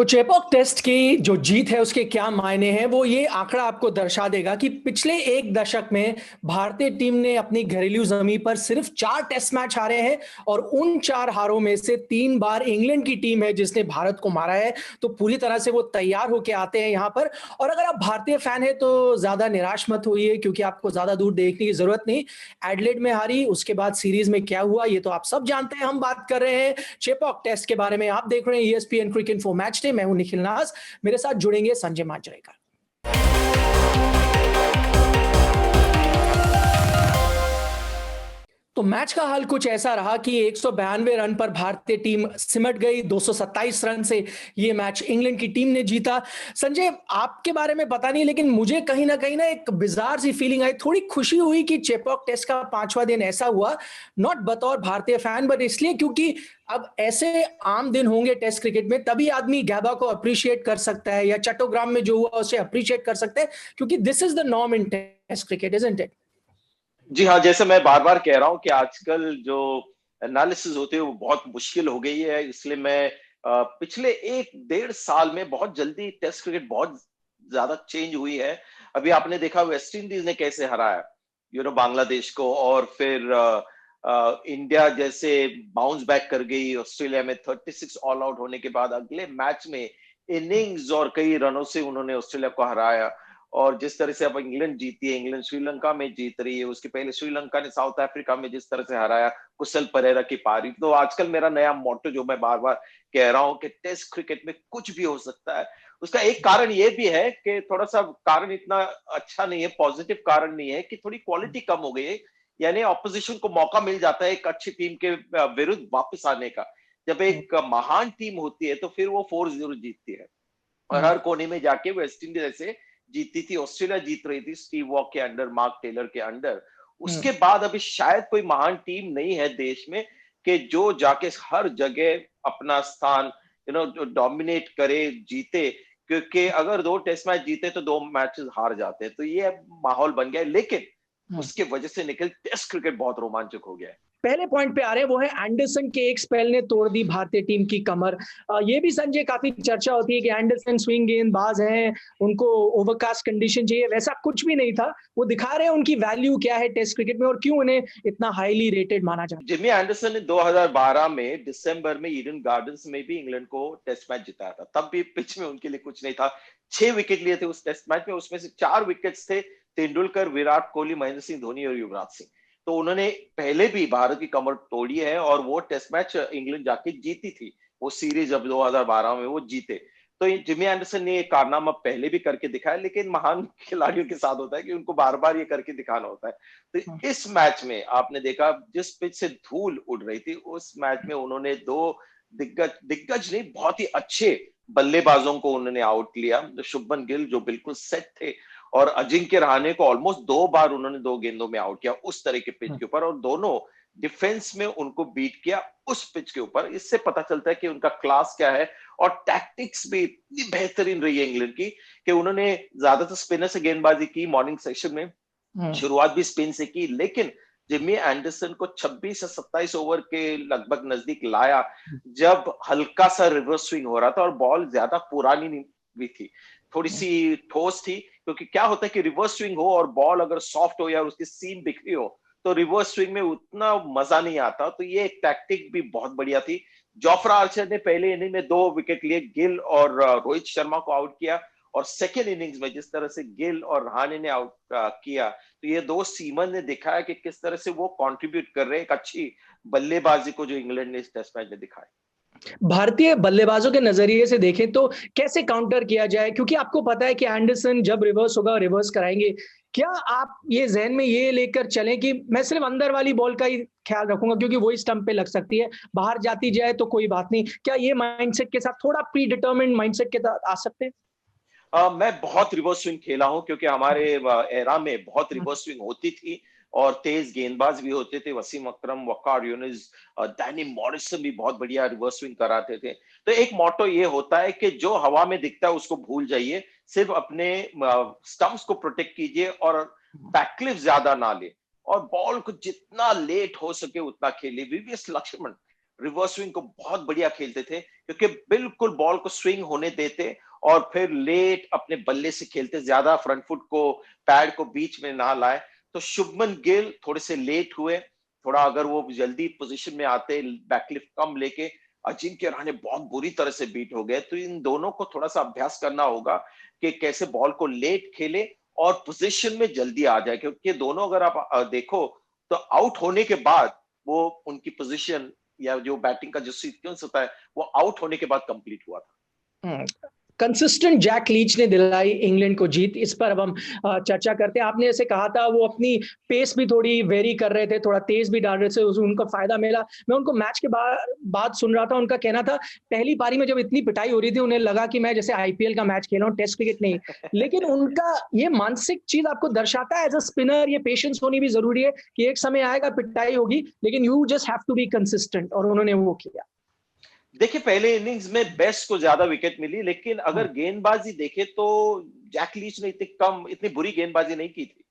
तो चेपॉक टेस्ट की जो जीत है उसके क्या मायने हैं वो ये आंकड़ा आपको दर्शा देगा कि पिछले एक दशक में भारतीय टीम ने अपनी घरेलू जमीन पर सिर्फ 4 टेस्ट मैच हारे हैं और उन 4 हारों में से 3 बार इंग्लैंड की टीम है जिसने भारत को मारा है। तो पूरी तरह से वो तैयार होके आते हैं यहाँ पर। और अगर आप भारतीय फैन है तो ज्यादा निराश मत होइए क्योंकि आपको ज्यादा दूर देखने की जरूरत नहीं। एडलेड में हारी, उसके बाद सीरीज में क्या हुआ ये तो आप सब जानते हैं। हम बात कर रहे हैं चेपॉक टेस्ट के बारे में। आप देख रहे हैं ESPN cricket for match day. मैं हूं निखिल नाज, मेरे साथ जुड़ेंगे संजय मांजरेकर। तो मैच का हाल कुछ ऐसा रहा कि 192 रन पर भारतीय टीम सिमट गई। 227 रन से ये मैच इंग्लैंड की टीम ने जीता। संजय, आपके बारे में पता नहीं लेकिन मुझे कहीं ना एक बिजार सी फीलिंग आई। थोड़ी खुशी हुई कि चेपॉक टेस्ट का 5वां दिन ऐसा हुआ, नॉट बतौर भारतीय फैन बट इसलिए क्योंकि अब ऐसे आम दिन होंगे टेस्ट क्रिकेट में, तभी आदमी गैबा को अप्रिशिएट कर सकता है या चट्टोग्राम में जो हुआ उसे अप्रिशिएट कर सकता है, क्योंकि this is the norm in test cricket, isn't it? जी हाँ, जैसे मैं बार बार कह रहा हूँ कि आजकल जो एनालिसिस होते हैं वो बहुत मुश्किल हो गई है। इसलिए मैं पिछले 1 डेढ़ साल में बहुत जल्दी टेस्ट क्रिकेट बहुत ज्यादा चेंज हुई है। अभी आपने देखा वेस्ट इंडीज ने कैसे हराया बांग्लादेश को, और फिर इंडिया जैसे बाउंस बैक कर गई ऑस्ट्रेलिया में 36 ऑल आउट होने के बाद अगले मैच में इनिंग्स और कई रनों से उन्होंने ऑस्ट्रेलिया को हराया। और जिस तरह से अब इंग्लैंड जीती है, इंग्लैंड श्रीलंका में जीत रही है, उसके पहले श्रीलंका ने साउथ अफ्रीका में जिस तरह से हराया, कुशल परेरा की पारी। तो आजकल मेरा नया मोटो जो मैं बार बार कह रहा हूं कि टेस्ट क्रिकेट में कुछ भी हो सकता है। उसका एक कारण ये भी है कि थोड़ा सा कारण इतना अच्छा नहीं है, पॉजिटिव कारण नहीं है, कि थोड़ी क्वालिटी कम हो गई है। यानी ऑपोजिशन को मौका मिल जाता है एक अच्छी टीम के विरुद्ध वापस आने का। जब एक महान टीम होती है तो फिर वो 4-0 जीतती है और हर कोने में जाके वेस्ट इंडीज ऐसे जीती थी, ऑस्ट्रेलिया जीत रही थी स्टीव वॉक के अंडर, मार्क टेलर के अंडर। उसके बाद अभी शायद कोई महान टीम नहीं है देश में कि जो जाके हर जगह अपना स्थान जो डोमिनेट करे, जीते। क्योंकि अगर 2 टेस्ट मैच जीते तो 2 मैचेस हार जाते हैं, तो ये माहौल बन गया है। लेकिन उसके वजह से निकल टेस्ट क्रिकेट बहुत रोमांचक हो गया है। पहले पॉइंट पे आ रहे हैं, वो है एंडरसन के एक स्पेल ने तोड़ दी भारतीय टीम की कमर। ये भी संजय काफी चर्चा होती है कि एंडरसन स्विंग गेंदबाज हैं, उनको ओवरकास्ट कंडीशन चाहिए। वैसा कुछ भी नहीं था। वो दिखा रहे हैं उनकी वैल्यू क्या है टेस्ट क्रिकेट में और क्यों उन्हें इतना हाईली रेटेड माना जाता है। जिमी एंडरसन ने 2012 में दिसंबर में ईडन गार्डन्स में भी इंग्लैंड को टेस्ट मैच जिताया था। तब भी पिच में उनके लिए कुछ नहीं था। 6 विकेट लिए थे उस टेस्ट मैच में, उसमें से 4 विकेट्स थे तेंदुलकर, विराट कोहली, महेंद्र सिंह धोनी और युवराज सिंह। तो उन्होंने पहले भी भारत की कमर तोड़ी है और वो टेस्ट मैच इंग्लैंड जाके जीती थी। वो सीरीज अब 2012 में वो जीते। तो जिमी एंडरसन ने ये कारनामा पहले भी करके दिखाया, लेकिन महान खिलाड़ियों के साथ होता है कि उनको बार बार ये करके दिखाना होता है। तो इस मैच में आपने देखा जिस पिच से धूल उड़ रही थी, उस मैच में उन्होंने 2 दिग्गज दिग्गज नहीं, बहुत ही अच्छे बल्लेबाजों को उन्होंने आउट लिया। शुभमन गिल जो बिल्कुल सेट थे, और अजिंक्य रहाणे को ऑलमोस्ट 2 बार उन्होंने 2 गेंदों में आउट किया उस तरह के पिच के ऊपर, और दोनों डिफेंस में उनको बीट किया उस पिच के ऊपर। इससे पता चलता है कि उनका क्लास क्या है। और टैक्टिक्स भी इतनी बेहतरीन रही है इंग्लैंड की कि उन्होंने ज्यादातर स्पिनर से गेंदबाजी की मॉर्निंग सेशन में, शुरुआत भी स्पिन से की, लेकिन जिमी एंडरसन को 26 से 27 ओवर के लगभग नजदीक लाया, जब हल्का सा रिवर्स स्विंग हो रहा था और बॉल ज्यादा पुरानी नहीं भी थी, थोड़ी सी ठोस थी। क्योंकि क्या होता है कि रिवर्स स्विंग हो और बॉल अगर सॉफ्ट हो या उसकी सीम बिखरी हो तो रिवर्स स्विंग में उतना मजा नहीं आता। तो ये एक टैक्टिक भी बहुत बढ़िया थी। जोफ्रा आर्चर ने पहले इनिंग में 2 विकेट लिए, गिल और रोहित शर्मा को आउट किया। और सेकेंड इनिंग्स में जिस तरह से गिल और रहाणे ने आउट किया, तो ये 2 सीमन ने दिखाया कि किस तरह से वो कंट्रीब्यूट कर रहे हैं एक अच्छी बल्लेबाजी को जो इंग्लैंड ने इस टेस्ट मैच में दिखाई। भारतीय बल्लेबाजों के नजरिए से देखें तो कैसे काउंटर किया जाए, क्योंकि आपको पता है कि एंडरसन जब रिवर्स होगा रिवर्स कराएंगे। क्या आप ये जहन में ये लेकर चलें कि मैं सिर्फ अंदर वाली बॉल का ही ख्याल रखूंगा क्योंकि वही स्टंप पे लग सकती है, बाहर जाती जाए तो कोई बात नहीं? क्या ये माइंडसेट के साथ थोड़ा प्री डिटर्मिन्ड माइंडसेट के साथ आ सकते हैं? मैं बहुत रिवर्स स्विंग खेला हूं, क्योंकि हमारे एरा में बहुत रिवर्स स्विंग होती थी और तेज गेंदबाज भी होते थे। वसीम अकरम, वकार यूनिस, डैनी मॉरिसन भी बहुत बढ़िया रिवर्स स्विंग कराते थे। तो एक मोटो ये होता है कि जो हवा में दिखता है उसको भूल जाइए, सिर्फ अपने स्टंप्स को प्रोटेक्ट कीजिए और बैकलिफ ज्यादा ना ले, और बॉल को जितना लेट हो सके उतना खेलिए। वीवीएस लक्ष्मण रिवर्स स्विंग को बहुत बढ़िया खेलते थे, क्योंकि बिल्कुल बॉल को स्विंग होने देते और फिर लेट अपने बल्ले से खेलते, ज्यादा फ्रंट फुट को, पैड को बीच में ना लाए। तो शुभमन गिल थोड़े से लेट हुए, थोड़ा अगर वो जल्दी पोजीशन में आते, बैकलिफ्ट कम लेके, अजिंक्य रहाणे बहुत बुरी तरह से बीट हो गए। तो इन दोनों को थोड़ा सा अभ्यास करना होगा कि कैसे बॉल को लेट खेले और पोजीशन में जल्दी आ जाए, क्योंकि दोनों अगर आप देखो तो आउट होने के बाद वो उनकी पोजीशन या जो बैटिंग का जो सीक्वेंस होता है वो आउट होने के बाद कंप्लीट हुआ था। कंसिस्टेंट जैक लीच ने दिलाई इंग्लैंड को जीत। इस पर अब हम चर्चा करते हैं। आपने जैसे कहा था वो अपनी पेस भी थोड़ी वेरी कर रहे थे, थोड़ा तेज भी डाल रहे थे, उनको फायदा मिला। मैं उनको मैच के बाद सुन रहा था, उनका कहना था पहली पारी में जब इतनी पिटाई हो रही थी उन्हें लगा कि मैं जैसे आईपीएल का मैच खेल रहा हूँ, टेस्ट क्रिकेट नहीं। लेकिन उनका ये मानसिक चीज आपको दर्शाता है एज अ स्पिनर ये पेशेंस होनी भी जरूरी है कि एक समय आएगा पिटाई होगी लेकिन you just have to be consistent, और उन्होंने वो किया। देखिए पहले इनिंग्स में बेस्ट को ज्यादा विकेट मिली, लेकिन अगर गेंदबाजी देखे तो जैक लीच ने इतनी बुरी गेंदबाजी नहीं की थी,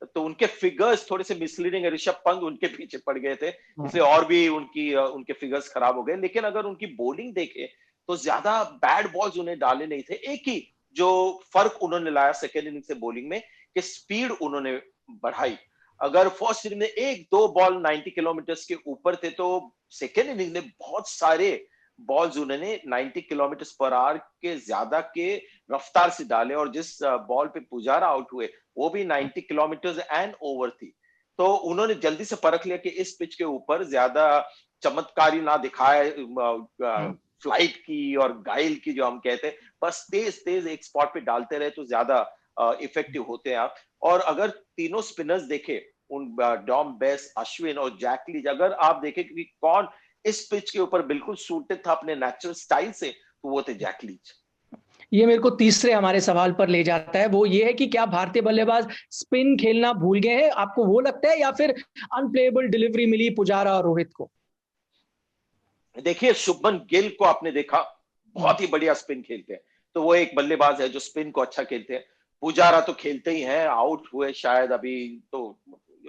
तो उनके फिगर्स थोड़े से मिसलीडिंग है। ऋषभ पंत उनके पीछे पड़ गए थे, इसलिए और भी उनके फिगर्स खराब हो गए। लेकिन अगर उनकी बॉलिंग देखे तो ज्यादा बैड बॉल्स उन्हें डाले नहीं थे। एक ही जो फर्क उन्होंने लाया सेकेंड इनिंग से बॉलिंग में कि स्पीड उन्होंने बढ़ाई। अगर फर्स्ट इनिंग में एक दो बॉल 90 किलोमीटर के ऊपर थे, तो सेकेंड इनिंग में बहुत सारे बॉल्स उन्होंने 90 किलोमीटर पर आवर के ज्यादा के रफ्तार से डाले, और जिस बॉल पे पुजारा आउट हुए वो भी 90 किलोमीटर एंड ओवर थी। तो उन्होंने जल्दी से परख लिया कि इस पिच के ऊपर ज्यादा चमत्कारी ना दिखाए, फ्लाइट की और गाइल की जो हम कहते हैं, बस तेज तेज एक स्पॉट पे डालते रहे तो ज्यादा इफेक्टिव होते हैं आप। और अगर तीनों स्पिनर्स देखे, उन डॉम बेस, अश्विन और जैक लीच, अगर आप देखें कि कौन इस पिच के ऊपर बिल्कुल सूटेड था अपने नेचुरल स्टाइल से, तो वो थे जैक लीच। ये मेरे को तीसरे हमारे सवाल पर ले जाता है, वो ये है कि क्या भारतीय बल्लेबाज स्पिन खेलना भूल गए हैं? आपको वो लगता है या फिर अनप्लेएबल डिलीवरी मिली पुजारा और रोहित को? देखिए शुभमन गिल को आपने देखा, बहुत ही बढ़िया स्पिन खेलते हैं, तो वो एक बल्लेबाज है जो स्पिन को अच्छा खेलते हैं। पुजारा तो खेलते ही हैं, आउट हुए शायद अभी, तो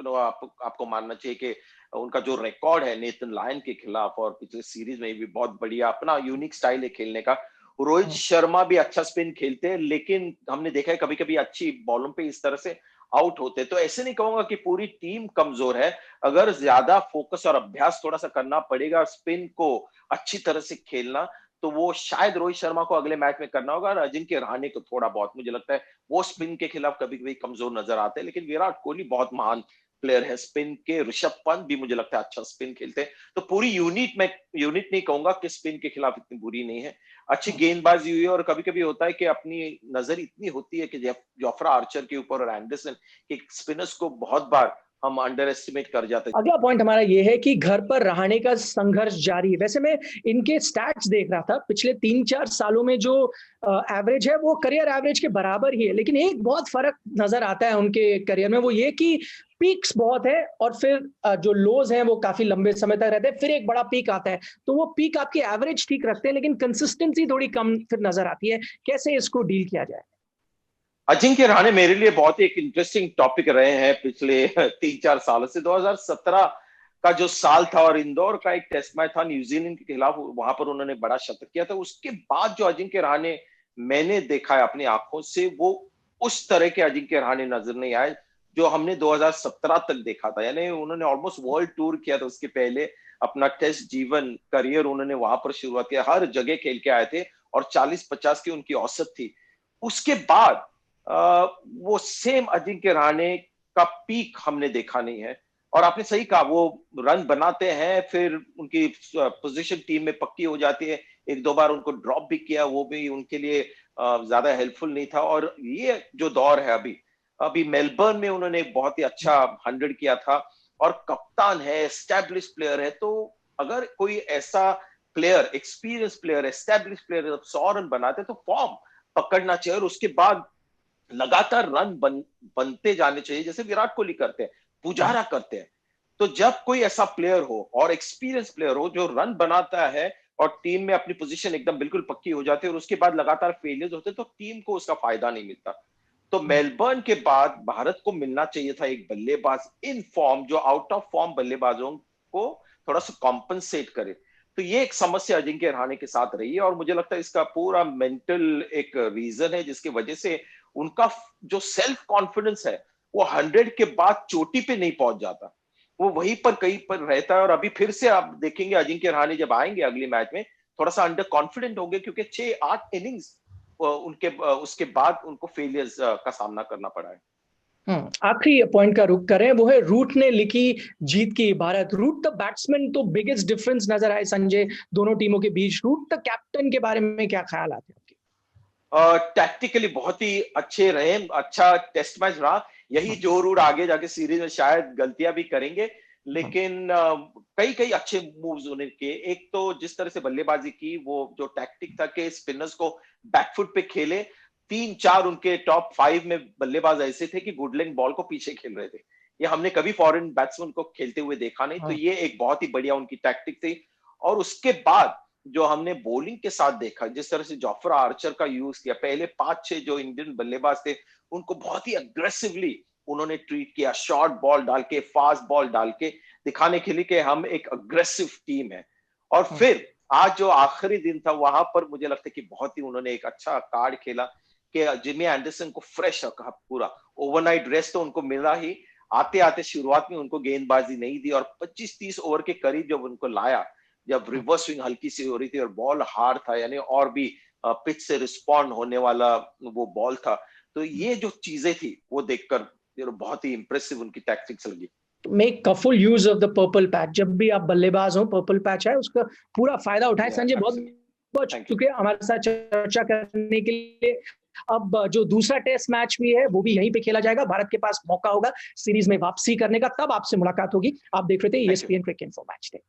आपको मानना चाहिए कि उनका जो रिकॉर्ड है नेथन लायन के खिलाफ और पिछले सीरीज में भी बहुत बढ़िया, अपना यूनिक स्टाइल है खेलने का। रोहित शर्मा भी अच्छा स्पिन खेलते हैं, लेकिन हमने देखा है कभी कभी अच्छी बॉलों पे इस तरह से आउट होते हैं। तो ऐसे नहीं कहूंगा कि पूरी टीम कमजोर है, अगर ज्यादा फोकस और अभ्यास थोड़ा सा करना पड़ेगा स्पिन को अच्छी तरह से खेलना, तो वो शायद रोहित शर्मा को अगले मैच में करना होगा। और अजिंक्य रहाणे को थोड़ा बहुत मुझे लगता है वो स्पिन के खिलाफ कभी कभी कमजोर नजर आते हैं, लेकिन विराट कोहली बहुत महान प्लेयर है स्पिन के। ऋषभ पंत भी मुझे लगता है अच्छा स्पिन खेलते हैं। तो पूरी यूनिट नहीं कहूंगा कि स्पिन के खिलाफ इतनी बुरी नहीं है, अच्छी गेंदबाजी हुई है। और कभी कभी होता है कि अपनी नजर इतनी होती है कि जोफ्रा आर्चर के ऊपर और एंडरसन के स्पिनर्स को बहुत बार हम अंडर एस्टिमेट कर जाते हैं। अगला पॉइंट हमारा ये है कि घर पर रहाणे का संघर्ष जारी है। वैसे मैं इनके स्टैट्स देख रहा था, पिछले 3-4 सालों में जो एवरेज है वो करियर एवरेज के बराबर ही है, लेकिन एक बहुत फर्क नजर आता है उनके करियर में, वो ये कि पीक्स बहुत है और फिर जो लोज हैं वो काफी लंबे समय तक रहते हैं, फिर एक बड़ा पीक आता है। तो वो पीक आपकी एवरेज ठीक रखते हैं लेकिन कंसिस्टेंसी थोड़ी कम फिर नजर आती है। कैसे इसको डील किया जाए? अजिंक्य रहाणे मेरे लिए बहुत ही एक इंटरेस्टिंग टॉपिक रहे हैं पिछले 3-4 सालों से। 2017 का जो साल था और इंदौर का एक टेस्ट मैच था न्यूजीलैंड के खिलाफ, वहां पर उन्होंने बड़ा शतक किया था। उसके बाद जो अजिंक्य रहाणे मैंने देखा है अपनी आंखों से, वो उस तरह के अजिंक्य रहाणे नजर नहीं आए जो हमने 2017 तक देखा था। यानी उन्होंने ऑलमोस्ट वर्ल्ड टूर किया था उसके पहले, अपना टेस्ट जीवन करियर उन्होंने वहां पर शुरुआत किया, हर जगह खेल के आए थे और 40-50 की उनकी औसत थी। उसके बाद वो सेम अजिंक्य रहाणे का पीक हमने देखा नहीं है। और आपने सही कहा, वो रन बनाते हैं, फिर उनकी पोजीशन टीम में पक्की हो जाती है। एक दो बार उनको ड्रॉप भी किया, वो भी उनके लिए ज्यादा हेल्पफुल नहीं था। और ये जो दौर है अभी अभी मेलबर्न में उन्होंने एक बहुत ही अच्छा 100 किया था, और कप्तान है, एस्टैब्लिश प्लेयर है। तो अगर कोई ऐसा player, experience player, establish player 100 run बनाते तो फॉर्म पकड़ना चाहिए और उसके बाद लगातार रन बनते जाने चाहिए, जैसे विराट कोहली करते हैं, पुजारा करते हैं। तो जब कोई ऐसा प्लेयर हो और एक्सपीरियंस प्लेयर हो जो रन बनाता है और टीम में अपनी पोजीशन एकदम बिल्कुल पक्की हो जाती है और उसके बाद लगातार फेलियर्स होते, तो टीम को उसका फायदा नहीं मिलता। तो मेलबर्न के बाद भारत को मिलना चाहिए था एक बल्लेबाज इन फॉर्म जो आउट ऑफ फॉर्म बल्लेबाजों को थोड़ा सा कॉम्पनसेट करे। तो तो ये एक समस्या अजिंक्य रहाणे के साथ रही है, और मुझे लगता है इसका पूरा मेंटल एक रीजन है जिसकी वजह से उनका जो सेल्फ कॉन्फिडेंस है वो 100 के बाद चोटी पे नहीं पहुंच जाता, वो वहीं पर कहीं पर रहता है। और अभी फिर से आप देखेंगे अजिंक्य रहाणे जब आएंगे अगले मैच में थोड़ा सा अंडर कॉन्फिडेंट होंगे, क्योंकि 6-8 इनिंग्स उनके उसके बाद उनको फेलियर्स का सामना करना पड़ा है। आखिरी पॉइंट का रुख करें, वो है रूट ने लिखी जीत की इबारत। रूट द बैट्समैन तो बिगेस्ट डिफरेंस नजर आए संजय दोनों टीमों के बीच। रूट द कैप्टन के बारे में क्या ख्याल आते हैं आपके? टैक्टिकली बहुत ही अच्छे रहे, अच्छा टेस्ट मैच रहा। यही जो रूट आगे जाके सीरीज में शायद गलतियां भी करेंगे, लेकिन कई कई अच्छे मूव्स उन्हें के। एक तो जिस तरह से बल्लेबाजी की, वो जो टैक्टिक था कि स्पिनर्स को बैकफुट पे खेले, 3-4 उनके टॉप 5 में बल्लेबाज ऐसे थे कि गुडलिंग बॉल को पीछे खेल रहे थे। ये हमने कभी फॉरेन बैट्समैन को खेलते हुए देखा नहीं, तो ये एक बहुत ही बढ़िया उनकी टैक्टिक थी। और उसके बाद जो हमने बॉलिंग के साथ देखा, जिस तरह से जोफ्रा आर्चर का यूज किया, पहले 5-6 जो इंडियन बल्लेबाज थे उनको बहुत ही अग्रेसिवली उन्होंने ट्रीट किया, शॉर्ट बॉल डाल के, फास्ट बॉल डाल के, दिखाने के लिए कि हम एक अग्रेसिव टीम है। और फिर आज जो आखिरी दिन था वहां पर मुझे लगता है कि बहुत ही उन्होंने एक अच्छा कार्ड खेला कि जिमी एंडरसन को फ्रेश रखा पूरा। ओवरनाइट रेस्ट तो उनको मिला ही, आते आते शुरुआत में उनको गेंदबाजी नहीं दी, और 25-30 ओवर के करीब जब उनको लाया, जब रिवर्स स्विंग हल्की सी हो रही थी और बॉल हार्ड था, यानी और भी पिच से रिस्पॉन्ड होने वाला वो बॉल था, तो ये जो चीजें थी वो देखकर बहुत ही इंप्रेसिव उनकी टैक्टिक्स लगी। Make full use of the purple patch. जब भी आप बल्लेबाज हो, पर्पल पैच है, उसका पूरा फायदा उठाएं। संजय बहुत बहुत शुक्रिया हमारे साथ चर्चा करने के लिए। अब जो दूसरा टेस्ट मैच भी है वो भी यहीं पे खेला जाएगा। भारत के पास मौका होगा सीरीज में वापसी करने का, तब आपसे मुलाकात होगी। आप देख रहे थे ESPN cricket info match day.